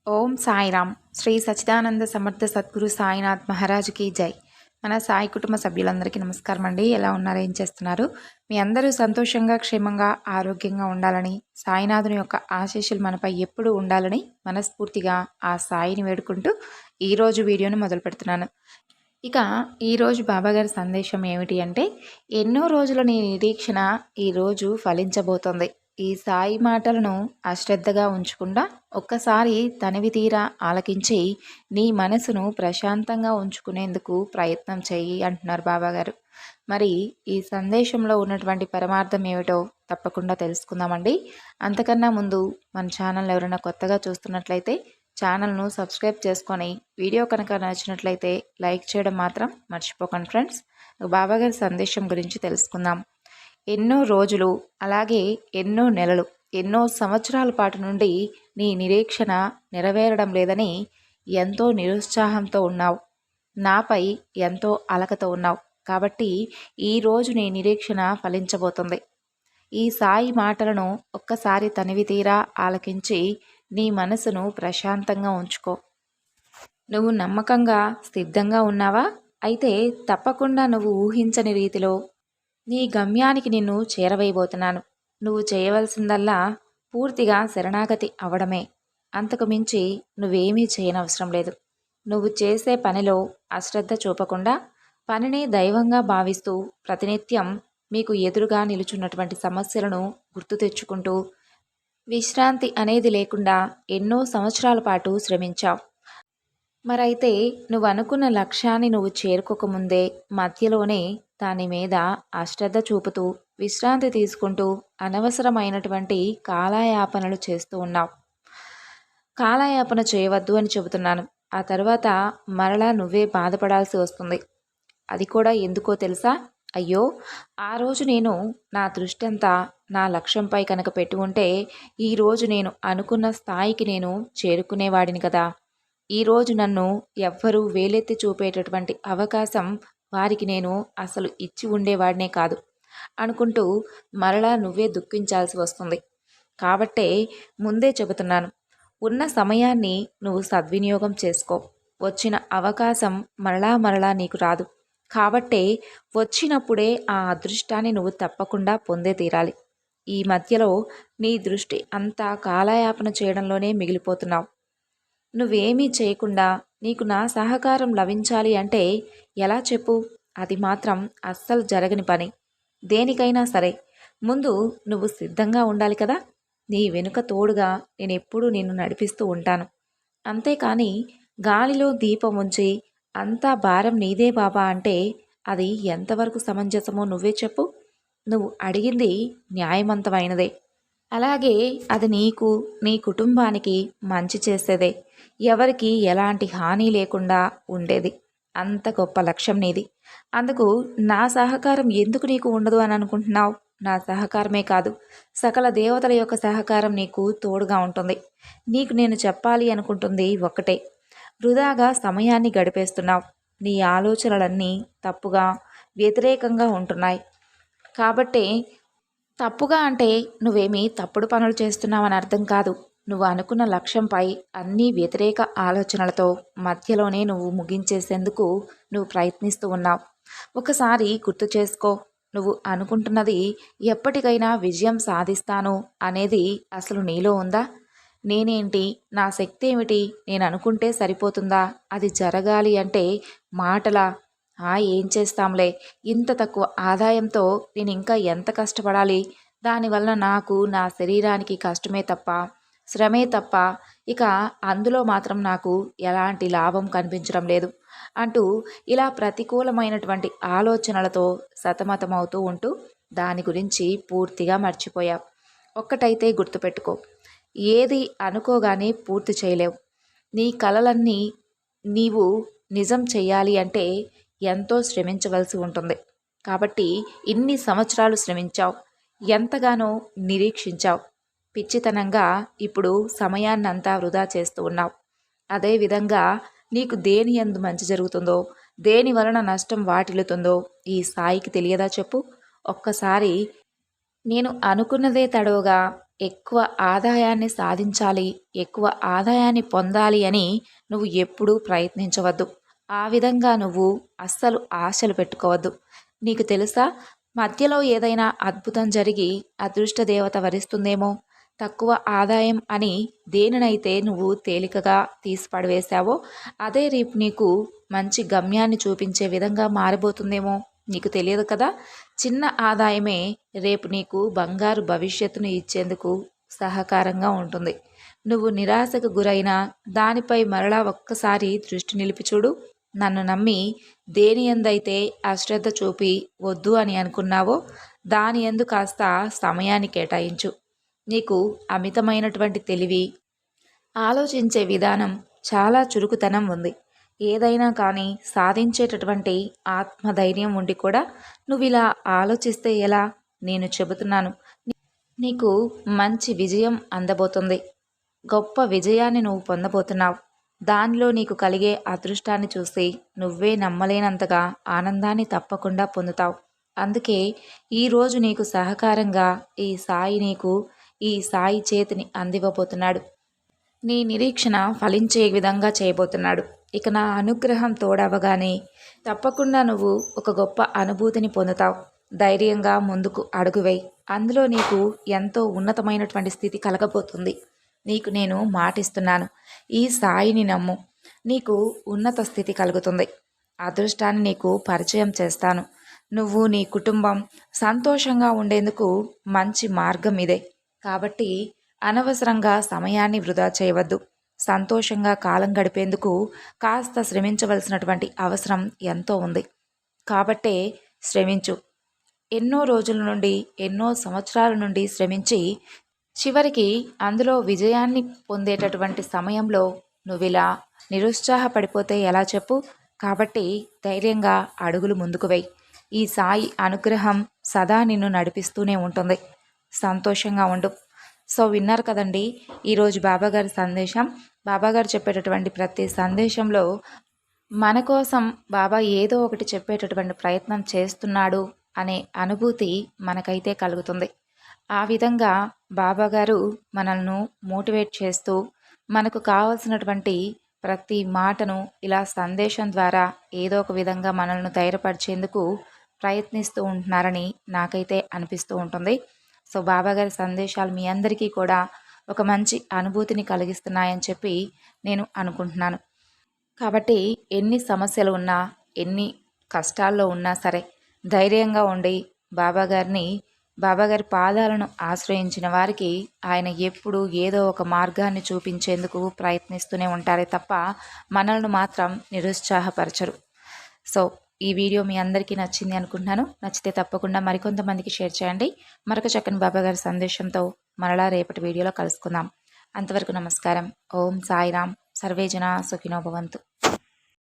ఓం సాయిరామ్. శ్రీ సచ్చిదానంద సమర్థ సద్గురు సాయినాథ్ మహారాజుకి జై. మన సాయి కుటుంబ సభ్యులందరికీ నమస్కారం అండి. ఎలా ఉన్నారు, ఏం చేస్తున్నారు? మీ అందరూ సంతోషంగా, క్షేమంగా, ఆరోగ్యంగా ఉండాలని, సాయినాథుని యొక్క ఆశీస్సులు మనపై ఎప్పుడూ ఉండాలని మనస్ఫూర్తిగా ఆ సాయిని వేడుకుంటూ ఈరోజు వీడియోని మొదలు పెడుతున్నాను. ఇక ఈరోజు బాబాగారి సందేశం ఏమిటి అంటే, ఎన్నో రోజుల నీ నిరీక్షణ ఈరోజు ఫలించబోతోంది. ఈ సాయి మాటలను అశ్రద్ధగా ఉంచకుండా ఒక్కసారి తనివి తీరా ఆలకించి నీ మనసును ప్రశాంతంగా ఉంచుకునేందుకు ప్రయత్నం చేయి అంటున్నారు బాబాగారు. మరి ఈ సందేశంలో ఉన్నటువంటి పరమార్థం ఏమిటో తప్పకుండా తెలుసుకుందామండి. అంతకన్నా ముందు మన ఛానల్ ఎవరైనా కొత్తగా చూస్తున్నట్లయితే ఛానల్ను సబ్స్క్రైబ్ చేసుకొని వీడియో కనుక నచ్చినట్లయితే లైక్ చేయడం మాత్రం మర్చిపోకండి ఫ్రెండ్స్. బాబాగారి సందేశం గురించి తెలుసుకుందాం. ఎన్నో రోజులు, అలాగే ఎన్నో నెలలు, ఎన్నో సంవత్సరాల పాటు నుండి నీ నిరీక్షణ నెరవేరడం లేదని ఎంతో నిరుత్సాహంతో ఉన్నావు. నాపై ఎంతో అలకతో ఉన్నావు. కాబట్టి ఈరోజు నీ నిరీక్షణ ఫలించబోతుంది. ఈ సాయి మాటలను ఒక్కసారి తనివి తీరా ఆలకించి నీ మనసును ప్రశాంతంగా ఉంచుకో. నువ్వు నమ్మకంగా, సిద్ధంగా ఉన్నావా? అయితే తప్పకుండా నువ్వు ఊహించని రీతిలో నీ గమ్యానికి నిన్ను చేరవేయబోతున్నాను. నువ్వు చేయవలసిందల్లా పూర్తిగా శరణాగతి అవడమే. అంతకు మించి నువ్వేమీ చేయనవసరం లేదు. నువ్వు చేసే పనిలో అశ్రద్ధ చూపకుండా పనిని దైవంగా భావిస్తూ ప్రతినిత్యం మీకు ఎదురుగా నిలుచున్నటువంటి సమస్యలను గుర్తు తెచ్చుకుంటూ విశ్రాంతి అనేది లేకుండా ఎన్నో సంవత్సరాల పాటు శ్రమించావు. మరైతే నువ్వు అనుకున్న లక్ష్యాన్ని నువ్వు చేరుకోకముందే మధ్యలోనే దాని మీద అశ్రద్ధ చూపుతూ విశ్రాంతి తీసుకుంటూ అనవసరమైనటువంటి కాలయాపనలు చేస్తూ ఉన్నావు. కాలయాపన చేయవద్దు అని చెబుతున్నాను. ఆ తర్వాత మరలా నువ్వే బాధపడాల్సి వస్తుంది. అది కూడా ఎందుకో తెలుసా? అయ్యో, ఆ రోజు నేను నా దృష్టి అంతా నా లక్ష్యంపై కనుక పెట్టి ఉంటే ఈరోజు నేను అనుకున్న స్థాయికి నేను చేరుకునేవాడిని కదా. ఈరోజు నన్ను ఎవ్వరూ వేలెత్తి చూపేటటువంటి అవకాశం వారికి నేను అసలు ఇచ్చి ఉండేవాడినే కాదు అనుకుంటూ మరలా నువ్వే దుఃఖించాల్సి వస్తుంది. కాబట్టే ముందే చెబుతున్నాను, ఉన్న సమయాన్ని నువ్వు సద్వినియోగం చేసుకో. వచ్చిన అవకాశం మరలా మరలా నీకు రాదు. కాబట్టే వచ్చినప్పుడే ఆ అదృష్టాన్ని నువ్వు తప్పకుండా పొందే తీరాలి. ఈ మధ్యలో నీ దృష్టి అంతా కాలయాపన చేయడంలోనే మిగిలిపోతున్నావు. నువ్వేమీ చేయకుండా నీకు నా సహకారం లభించాలి అంటే ఎలా చెప్పు? అది మాత్రం అస్సలు జరగని పని. దేనికైనా సరే ముందు నువ్వు సిద్ధంగా ఉండాలి కదా. నీ వెనుక తోడుగా నేను ఎప్పుడూ నిన్ను నడిపిస్తూ ఉంటాను. అంతేకాని గాలిలో దీపం ఉంచి అంతా భారం నీదే బాబా అంటే అది ఎంతవరకు సమంజసమో నువ్వే చెప్పు. నువ్వు అడిగింది న్యాయవంతమైనదే, అలాగే అది నీకు, నీ కుటుంబానికి మంచి చేసేదే, ఎవరికి ఎలాంటి హాని లేకుండా ఉండేది. అంత గొప్ప లక్ష్యం నీది. అందుకు నా సహకారం ఎందుకు నీకు ఉండదు అని అనుకుంటున్నావు? నా సహకారమే కాదు, సకల దేవతల యొక్క సహకారం నీకు తోడుగా ఉంటుంది. నీకు నేను చెప్పాలి అనుకుంటుంది ఒక్కటే, వృధాగా సమయాన్ని గడిపేస్తున్నావు. నీ ఆలోచనలన్నీ తప్పుగా, వ్యతిరేకంగా ఉంటున్నాయి. కాబట్టే తప్పుగా అంటే నువ్వేమీ తప్పుడు పనులు చేస్తున్నావని అర్థం కాదు. నువ్వు అనుకున్న లక్ష్యంపై అన్ని వ్యతిరేక ఆలోచనలతో మధ్యలోనే నువ్వు ముగించేసేందుకు నువ్వు ప్రయత్నిస్తూ ఉన్నావు. ఒకసారి గుర్తు చేసుకో, నువ్వు అనుకుంటున్నది ఎప్పటికైనా విజయం సాధిస్తాను అనేది అసలు నీలో ఉందా? నేనేంటి, నా శక్తి ఏమిటి, నేను అనుకుంటే సరిపోతుందా, అది జరగాలి అంటే మాటలా? ఏం చేస్తాంలే, ఇంత తక్కువ ఆదాయంతో నేను ఇంకా ఎంత కష్టపడాలి, దానివల్ల నాకు, నా శరీరానికి కష్టమే తప్ప, శ్రమే తప్ప, ఇక అందులో మాత్రం నాకు ఎలాంటి లాభం కనిపించడం లేదు అంటూ ఇలా ప్రతికూలమైనటువంటి ఆలోచనలతో సతమతమవుతూ ఉంటూ దాని గురించి పూర్తిగా మర్చిపోయావు. ఒక్కటైతే గుర్తుపెట్టుకో, ఏది అనుకోగానే పూర్తి చేయలేవు. నీ కలలన్నీ నీవు నిజం చెయ్యాలి అంటే ఎంతో శ్రమించవలసి ఉంటుంది. కాబట్టి ఇన్ని సంవత్సరాలు శ్రమించావు, ఎంతగానో నిరీక్షించావు. పిచ్చితనంగా ఇప్పుడు సమయాన్నంతా వృధా చేస్తూ ఉన్నావు. అదేవిధంగా నీకు దేని యందు మంచి జరుగుతుందో, దేని వలన నష్టం వాటిల్లుతుందో ఈ సాయికి తెలియదా చెప్పు? ఒక్కసారి నేను అనుకున్నదే తడవుగా ఎక్కువ ఆదాయాన్ని సాధించాలి, ఎక్కువ ఆదాయాన్ని పొందాలి అని నువ్వు ఎప్పుడూ ప్రయత్నించవద్దు. ఆ విధంగా నువ్వు అస్సలు ఆశలు పెట్టుకోవద్దు. నీకు తెలుసా, మధ్యలో ఏదైనా అద్భుతం జరిగి అదృష్ట దేవత వరిస్తుందేమో. తక్కువ ఆదాయం అని దేనినైతే నువ్వు తేలికగా తీసి పడవేశావో అదే రేపు నీకు మంచి గమ్యాన్ని చూపించే విధంగా మారబోతుందేమో. నీకు తెలియదు కదా. చిన్న ఆదాయమే రేపు నీకు బంగారు భవిష్యత్తును ఇచ్చేందుకు సహకారంగా ఉంటుంది. నువ్వు నిరాశకు గురైనా దానిపై మరలా ఒక్కసారి దృష్టి నిలిపి చూడు. నన్ను నమ్మి దేని ఎందైతే అశ్రద్ధ చూపి వద్దు అని అనుకున్నావో దాని ఎందు కాస్త సమయాన్ని కేటాయించు. నీకు అమితమైనటువంటి తెలివి, ఆలోచించే విధానం, చాలా చురుకుతనం ఉంది. ఏదైనా కానీ సాధించేటటువంటి ఆత్మధైర్యం ఉండి కూడా నువ్వు ఇలా ఆలోచిస్తే ఎలా? నేను చెబుతున్నాను, నీకు మంచి విజయం అందబోతుంది. గొప్ప విజయాన్ని నువ్వు పొందబోతున్నావు. దానిలో నీకు కలిగే అదృష్టాన్ని చూసి నువ్వే నమ్మలేనంతగా ఆనందాన్ని తప్పకుండా పొందుతావు. అందుకే ఈరోజు నీకు సహకారంగా ఈ సాయి చేతిని అందివ్వబోతున్నాడు. నీ నిరీక్షణ ఫలించే విధంగా చేయబోతున్నాడు. ఇక నా అనుగ్రహం తోడవగానే తప్పకుండా నువ్వు ఒక గొప్ప అనుభూతిని పొందుతావు. ధైర్యంగా ముందుకు అడుగువేయి. అందులో నీకు ఎంతో ఉన్నతమైనటువంటి స్థితి కలగబోతుంది. నీకు నేను మాటిస్తున్నాను, ఈ సాయిని నమ్ము. నీకు ఉన్నత స్థితి కలుగుతుంది. అదృష్టాన్ని నీకు పరిచయం చేస్తాను. నువ్వు నీ కుటుంబం సంతోషంగా ఉండేందుకు మంచి మార్గం ఇదే. కాబట్టి అనవసరంగా సమయాన్ని వృధా చేయవద్దు. సంతోషంగా కాలం గడిపేందుకు కాస్త శ్రమించవలసినటువంటి అవసరం ఎంతో ఉంది. కాబట్టే శ్రమించు. ఎన్నో రోజుల నుండి, ఎన్నో సంవత్సరాల నుండి శ్రమించి చివరికి అందులో విజయాన్ని పొందేటటువంటి సమయంలో నువ్విలా నిరుత్సాహపడిపోతే ఎలా చెప్పు? కాబట్టి ధైర్యంగా అడుగులు ముందుకు వేయి. ఈ సాయి అనుగ్రహం సదా నిన్ను నడిపిస్తూనే ఉంటుంది. సంతోషంగా ఉండు. సో విన్నారు కదండి ఈరోజు బాబాగారి సందేశం. బాబాగారు చెప్పేటటువంటి ప్రతి సందేశంలో మన కోసం బాబా ఏదో ఒకటి చెప్పేటటువంటి ప్రయత్నం చేస్తున్నాడు అనే అనుభూతి మనకైతే కలుగుతుంది. ఆ విధంగా బాబాగారు మనల్ని మోటివేట్ చేస్తూ మనకు కావాల్సినటువంటి ప్రతి మాటను ఇలా సందేశం ద్వారా ఏదో ఒక విధంగా మనల్ని ధైర్యపరిచేందుకు ప్రయత్నిస్తూ ఉంటున్నారని నాకైతే అనిపిస్తూ ఉంటుంది. సో బాబాగారి సందేశాలు మీ అందరికీ కూడా ఒక మంచి అనుభూతిని కలిగిస్తున్నాయని చెప్పి నేను అనుకుంటున్నాను. కాబట్టి ఎన్ని సమస్యలు ఉన్నా, ఎన్ని కష్టాల్లో ఉన్నా సరే ధైర్యంగా ఉండి బాబాగారి పాదాలను ఆశ్రయించిన వారికి ఆయన ఎప్పుడూ ఏదో ఒక మార్గాన్ని చూపించేందుకు ప్రయత్నిస్తూనే ఉంటారే తప్ప మనల్ని మాత్రం నిరుత్సాహపరచరు. సో ఈ వీడియో మీ అందరికీ నచ్చింది అనుకుంటున్నాను. నచ్చితే తప్పకుండా మరికొంతమందికి షేర్ చేయండి. మరొక చక్కని బాబాగారి సందేశంతో మరలా రేపటి వీడియోలో కలుసుకుందాం. అంతవరకు నమస్కారం. ఓం సాయిరామ్. సర్వే జనా సుఖినో భవంతు.